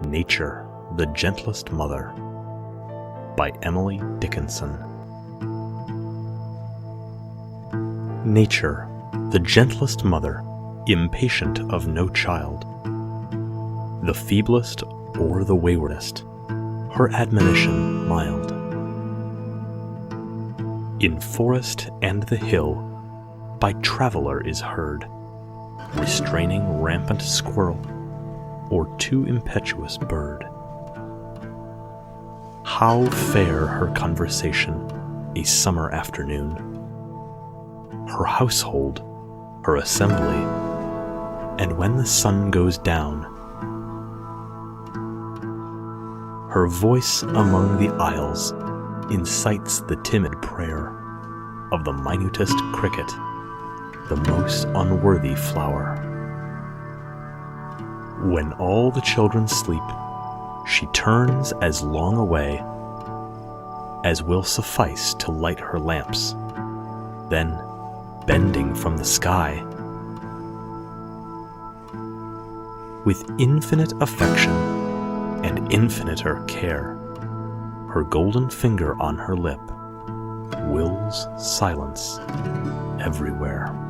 Nature, the Gentlest Mother by Emily Dickinson. Nature, the gentlest mother, impatient of no child, the feeblest or the waywardest, her admonition mild. In forest and the hill, by traveler is heard, restraining rampant squirrel, or too impetuous bird. How fair her conversation a summer afternoon, her household, her assembly, and when the sun goes down, her voice among the isles incites the timid prayer of the minutest cricket, the most unworthy flower. When all the children sleep, she turns as long away as will suffice to light her lamps. Then, bending from the sky, with infinite affection and infiniter care, her golden finger on her lip wills silence everywhere.